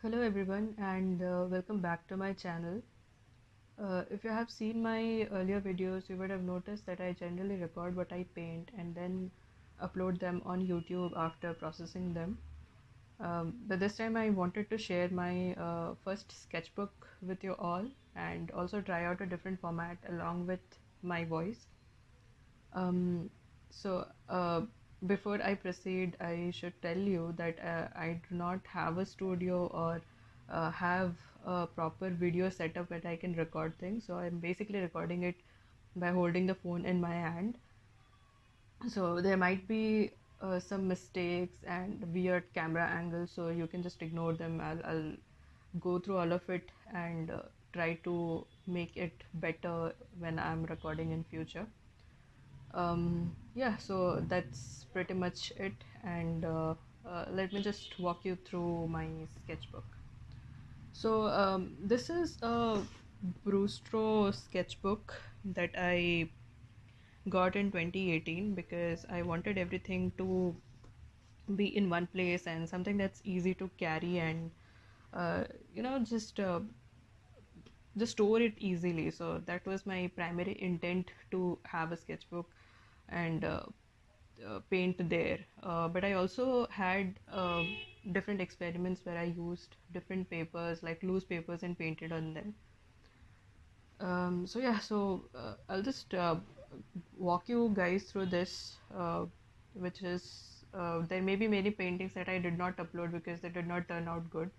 Hello everyone and welcome back to my channel. If you have seen my earlier videos, you would have noticed that I generally record what I paint and then upload them on YouTube after processing them. But this time I wanted to share my first sketchbook with you all and also try out a different format along with my voice. Um, so, before I proceed, I should tell you that I do not have a studio or have a proper video setup where I can record things. So I'm basically recording it by holding the phone in my hand. So there might be some mistakes and weird camera angles, so you can just ignore them. I'll go through all of it and try to make it better when I'm recording in future. Yeah, so that's pretty much it, and let me just walk you through my sketchbook. So, this is a Brustro sketchbook that I got in 2018 because I wanted everything to be in one place and something that's easy to carry and uh, just store it easily. So that was my primary intent, to have a sketchbook and paint there. But I also had different experiments where I used different papers, like loose papers, and painted on them. So I'll just walk you guys through this, which is there may be many paintings that I did not upload because they did not turn out good,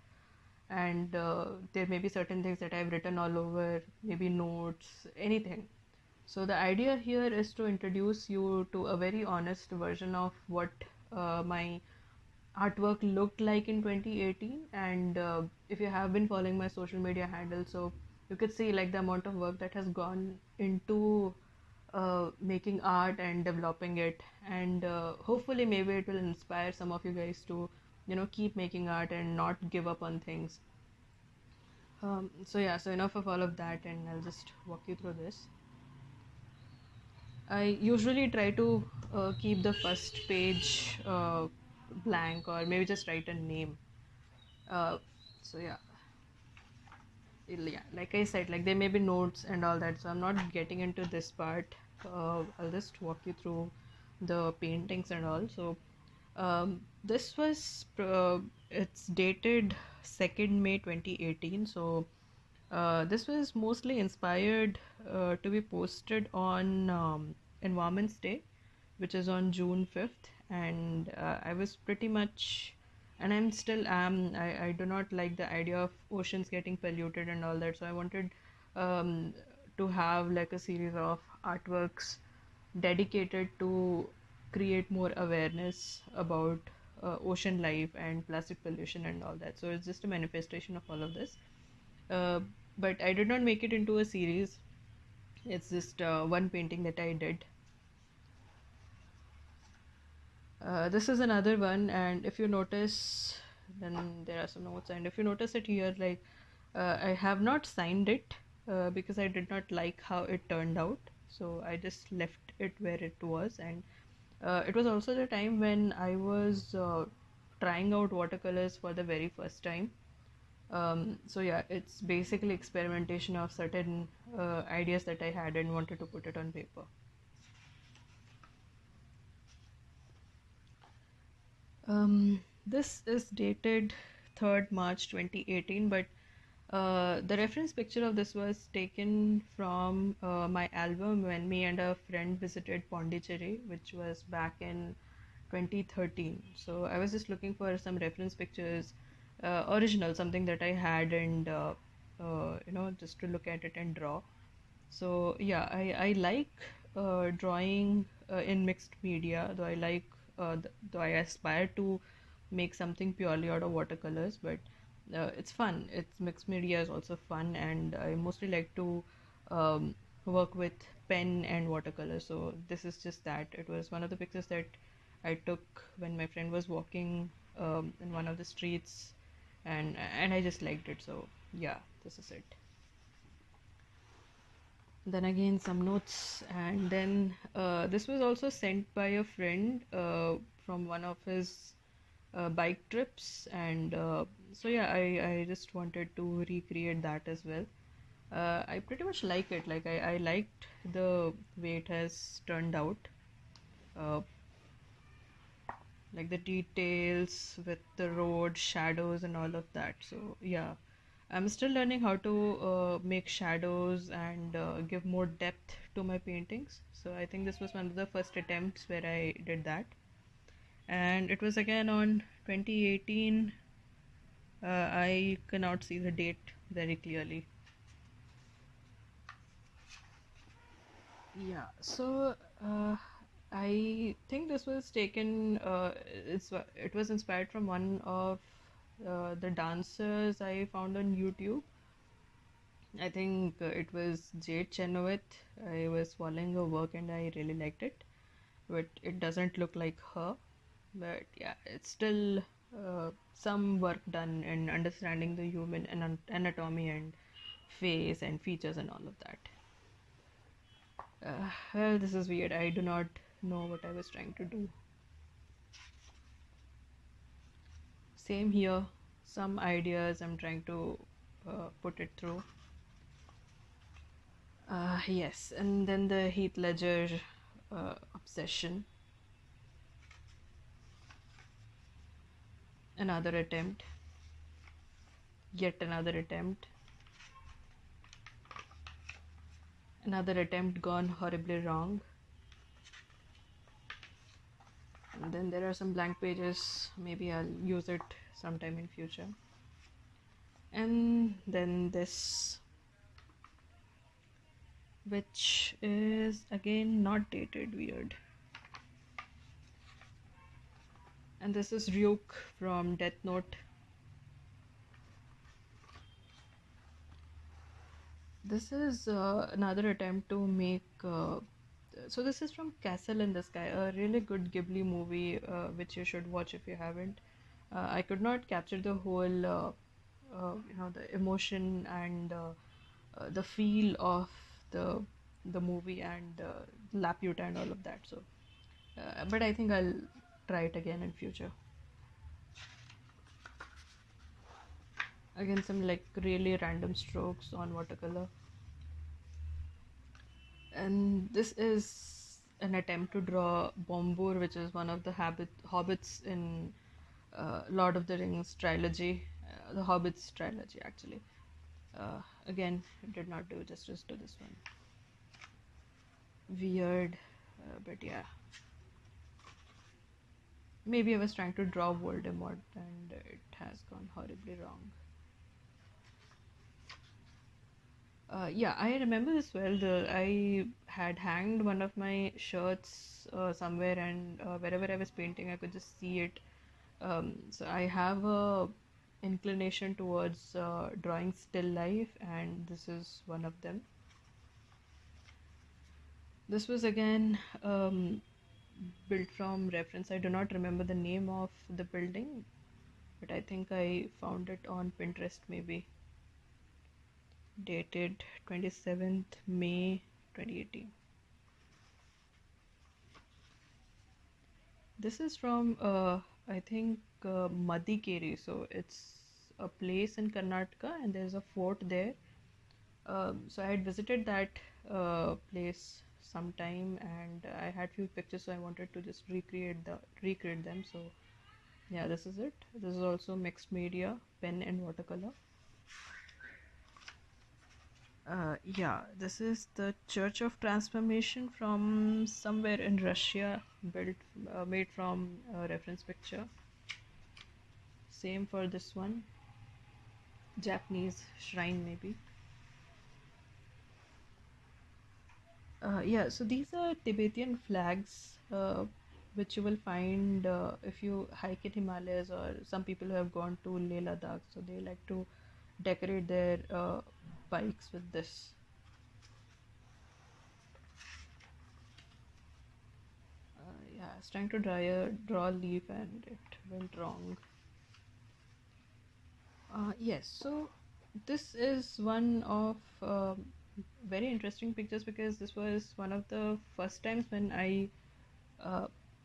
and there may be certain things that I've written all over, maybe notes, anything. So the idea here is to introduce you to a very honest version of what my artwork looked like in 2018. And if you have been following my social media handle, so you could see like the amount of work that has gone into making art and developing it, and hopefully maybe it will inspire some of you guys to keep making art and not give up on things. So enough of all of that, and I'll just walk you through this. I usually try to keep the first page blank, or maybe just write a name. Uh, so yeah, like I said, like there may be notes and all that, so I'm not getting into this part. I'll just walk you through the paintings and all. So this was it's dated 2nd May 2018. So this was mostly inspired to be posted on Environment's Day, which is on June 5th. And I was pretty much, and I'm still am, I do not like the idea of oceans getting polluted and all that. So I wanted um, to have like a series of artworks dedicated to create more awareness about ocean life and plastic pollution and all that. So it's just a manifestation of all of this. Uh, but I did not make it into a series. It's just one painting that I did. This is another one, and if you notice, then there are some notes. And if you notice it here, like I have not signed it because I did not like how it turned out. So I just left it where it was, and it was also the time when I was trying out watercolors for the very first time. So yeah, it's basically experimentation of certain ideas that I had and wanted to put it on paper. This is dated 3rd March 2018, but the reference picture of this was taken from my album when me and a friend visited Pondicherry, which was back in 2013. So I was just looking for some reference pictures, original, something that I had, and just to look at it and draw. So yeah, I like drawing in mixed media, though though I aspire to make something purely out of watercolors, but it's fun. It's mixed media is also fun, and I mostly like to work with pen and watercolor. So this is just that. It was one of the pictures that I took when my friend was walking in one of the streets, and I just liked it. So yeah, this is it. Then again some notes, and then this was also sent by a friend from one of his bike trips, and so yeah, I just wanted to recreate that as well. I pretty much like it. Like I liked the way it has turned out. Uh, like the details with the road, shadows, and all of that. So yeah, I'm still learning how to make shadows and give more depth to my paintings. So I think this was one of the first attempts where I did that, and it was again on 2018. I cannot see the date very clearly. Yeah, so I think this was taken. It was inspired from one of the dancers I found on YouTube. I think it was Jade Chenoweth. I was following her work and I really liked it, but it doesn't look like her. But yeah, it's still some work done in understanding the human anatomy and face and features and all of that. Well, this is weird. I do not know what I was trying to do. Same here. Some ideas I'm trying to put it through. Yes, and then the Heath Ledger obsession. Another attempt. Yet another attempt. Another attempt gone horribly wrong. And then there are some blank pages. Maybe I'll use it sometime in future. And then this, which is again not dated, weird. And this is Ryuk from Death Note. This is another attempt to make. So this is from Castle in the Sky, a really good Ghibli movie, which you should watch if you haven't. I could not capture the whole, the emotion and the feel of the the movie and Laputa and all of that. So, but I think I'll try it again in future. Again, some like really random strokes on watercolor. And this is an attempt to draw Bombur, which is one of the hobbits in Lord of the Rings trilogy, the Hobbits trilogy actually. Again, it did not do justice to this one. Weird, but yeah. Maybe I was trying to draw Voldemort and it has gone horribly wrong. Yeah, I remember this well. I had hanged one of my shirts somewhere, and wherever I was painting, I could just see it. So I have a inclination towards drawing still life, and this is one of them. This was again built from reference. I do not remember the name of the building, but I think I found it on Pinterest maybe. Dated 27th May 2018. This is from I think Madikeri. So it's a place in Karnataka and there's a fort there. So I had visited that place sometime and I had few pictures, so I wanted to just recreate them. So yeah, this is it. This is also mixed media, pen and watercolor. Yeah, this is the Church of Transformation from somewhere in Russia, made from a reference picture. Same for this one, Japanese shrine maybe. Yeah, so these are Tibetan flags, which you will find if you hike in Himalayas, or some people who have gone to Leh Ladakh, so they like to decorate their bikes with this. Yeah, I was trying to draw a leaf and it went wrong. Yes, so this is one of very interesting pictures because this was one of the first times when I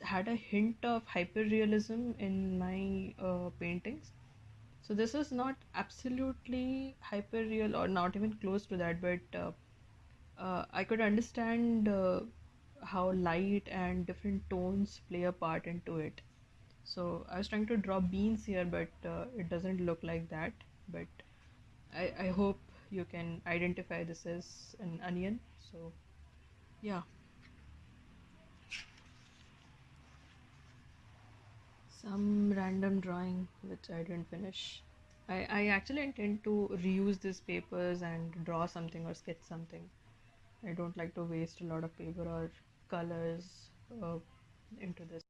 had a hint of hyperrealism in my paintings. So this is not absolutely hyperreal or not even close to that, but I could understand how light and different tones play a part into it. So I was trying to draw beans here, but it doesn't look like that. But I hope you can identify this as an onion. So yeah, some random drawing which I didn't finish. I actually intend to reuse these papers and draw something or sketch something. I don't like to waste a lot of paper or colors uh, into this.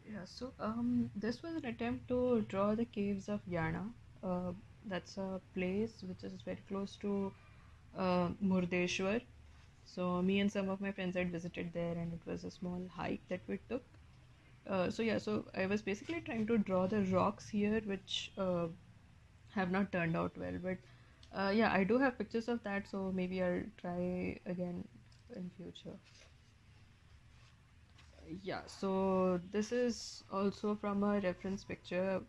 Yeah, so this was an attempt to draw the caves of Yana. Uh, that's a place which is very close to Murdeshwar. So me and some of my friends had visited there, and it was a small hike that we took. So I was basically trying to draw the rocks here, which have not turned out well. But yeah, I do have pictures of that, so maybe I'll try again in future. Yeah, so this is also from a reference picture,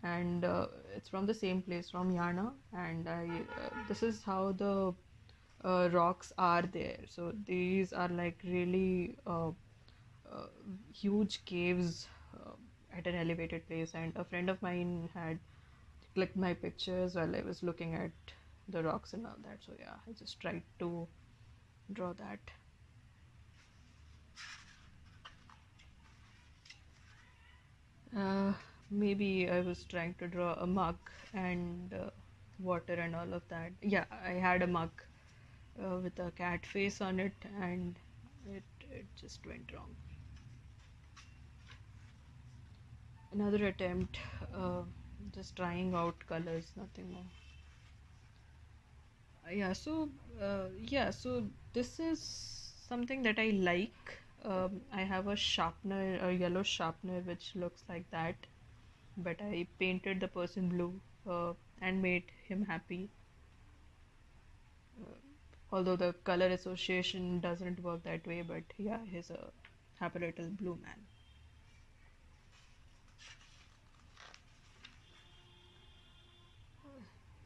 and it's from the same place, from Yarna. And this is how the rocks are there. So these are like really uh, huge caves at an elevated place. And a friend of mine had clicked my pictures while I was looking at the rocks and all that. So yeah, I just tried to draw that. Uh, Maybe I was trying to draw a mug and water and all of that. Yeah, I had a mug with a cat face on it, and it just went wrong. Another attempt, uh, just trying out colors, nothing more. So this is something that I like. I have a sharpener, a yellow sharpener, which looks like that, but I painted the person blue and made him happy. Although the color association doesn't work that way, but yeah, he's a happy little blue man.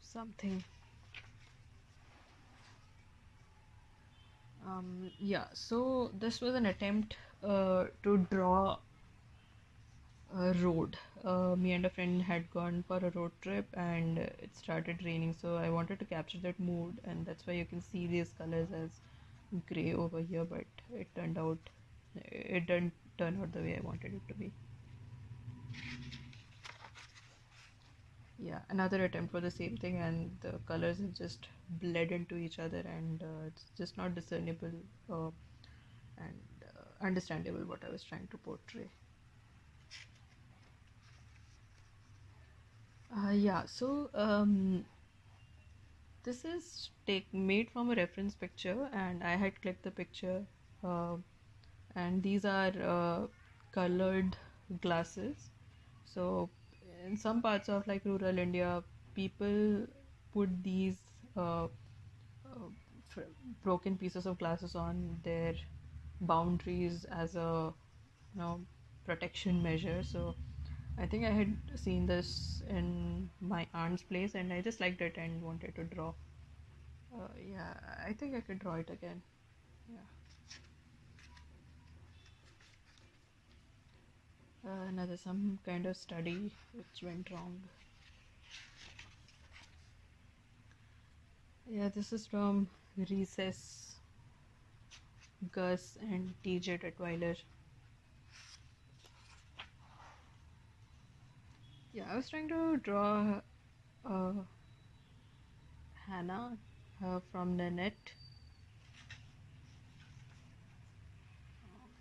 Something. Yeah, so this was an attempt to draw a road. Me and a friend had gone for a road trip, and it started raining, so I wanted to capture that mood, and that's why you can see these colors as gray over here, but it didn't turn out the way I wanted it to be. Yeah, another attempt for the same thing, and the colors have just bled into each other, and it's just not discernible and understandable what I was trying to portray. This is take made from a reference picture, and I had clicked the picture, uh, and these are colored glasses. So, in some parts of like rural India, people put these uh, fr- broken pieces of glasses on their boundaries as a protection measure. So I think I had seen this in my aunt's place, and I just liked it and wanted to draw. Yeah, I think I could draw it again. Yeah. Another some kind of study which went wrong. Yeah, this is from Recess, Gus, and TJ Detweiler. Yeah, I was trying to draw uh, Hannah from the net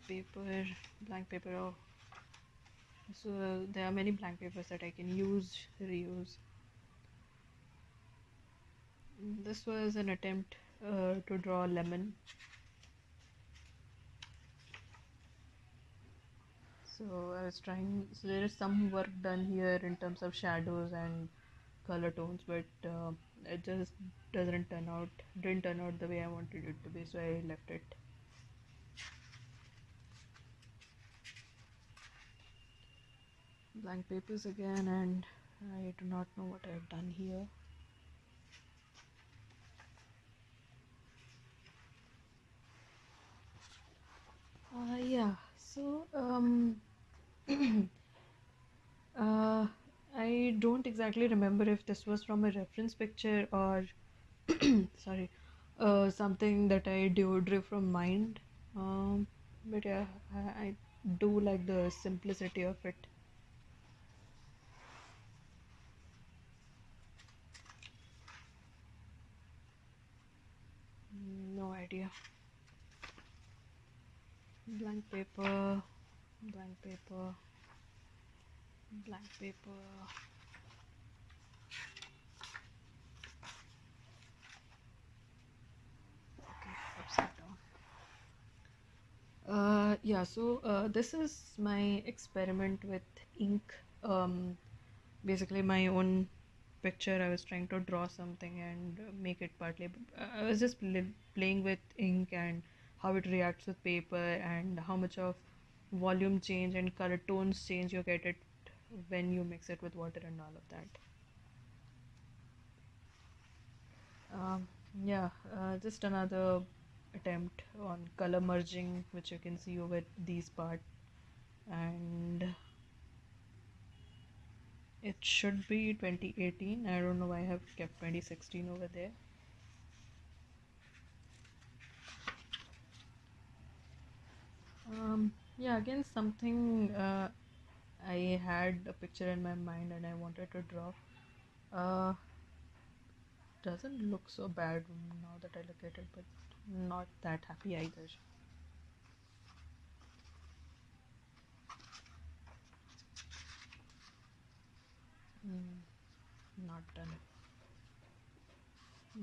paper, blank paper. Oh, so there are many blank papers that I can use, reuse. This was an attempt to draw a lemon. So I was trying. So there is some work done here in terms of shadows and color tones, but it just didn't turn out the way I wanted it to be, so I left it. Blank papers again, and I do not know what I've done here. Yeah, so uh, I don't exactly remember if this was from a reference picture or sorry, something that I drew from mind. But yeah, I do like the simplicity of it. No idea. Blank paper, blank paper, blank paper. Okay, upside down. Yeah, so this is my experiment with ink. Um, Basically, my own picture. I was trying to draw something and make it partly. I was just playing with ink and how it reacts with paper and how much of volume change and color tones change you get it when you mix it with water and all of that. Um, yeah, just another attempt on color merging, which you can see over these parts, and it should be 2018. I don't know why I have kept 2016 over there. Yeah, again, something I had a picture in my mind and I wanted to draw. Uh, doesn't look so bad now that I look at it, but not that happy either. Not done.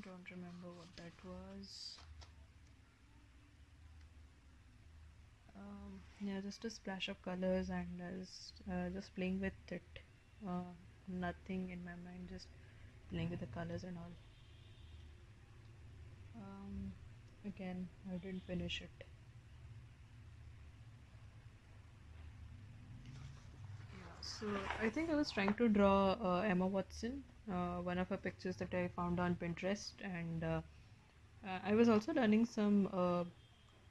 Don't remember what that was. Yeah, just a splash of colors and just playing with it. Nothing in my mind, just playing with the colors and all. Again, I didn't finish it. So I think I was trying to draw Emma Watson, one of her pictures that I found on Pinterest, and I was also learning some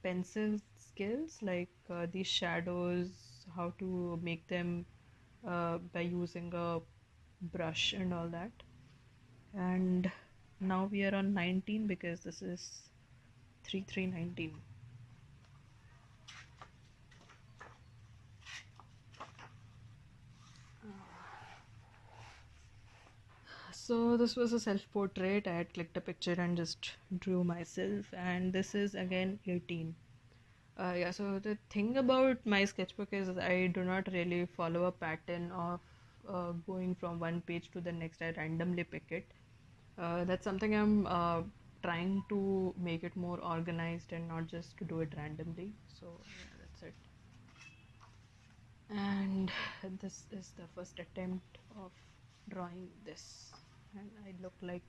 pencil skills like these shadows, how to make them by using a brush and all that. And now we are on 19 because this is 3319. So this was a self-portrait. I had clicked a picture and just drew myself, and this is again 18. Yeah, so the thing about my sketchbook is I do not really follow a pattern of going from one page to the next. I randomly pick it. That's something I'm trying to make it more organized and not just to do it randomly. So yeah, that's it. And this is the first attempt of drawing this. And I look like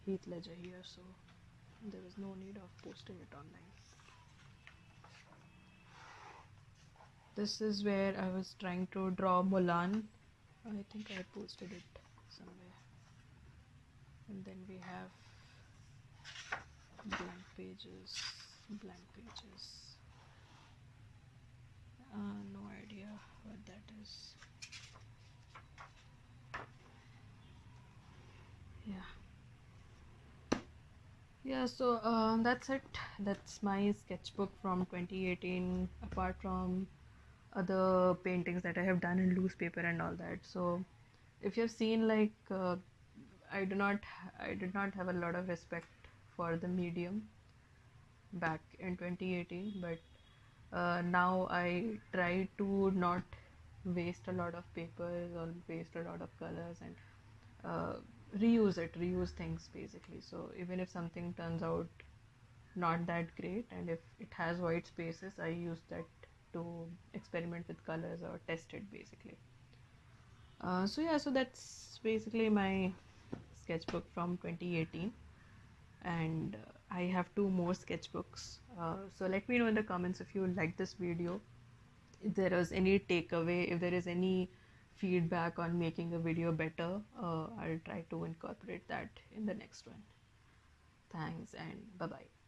Heath Ledger here, so there was no need of posting it online. This is where I was trying to draw Mulan. I think I posted it somewhere. And then we have blank pages, blank pages. No idea what that is. Yeah. Yeah, so that's it. That's my sketchbook from 2018, apart from other paintings that I have done in loose paper and all that. So if you've seen, like, I do not, I did not have a lot of respect for the medium back in 2018, but now I try to not waste a lot of papers or waste a lot of colors and uh, reuse things basically. So even if something turns out not that great and if it has white spaces, I use that to experiment with colors or test it basically. So yeah, so that's basically my sketchbook from 2018, and I have 2 more sketchbooks. So let me know in the comments if you like this video, if there is any takeaway, if there is any feedback on making a video better. I'll try to incorporate that in the next one. Thanks and bye bye.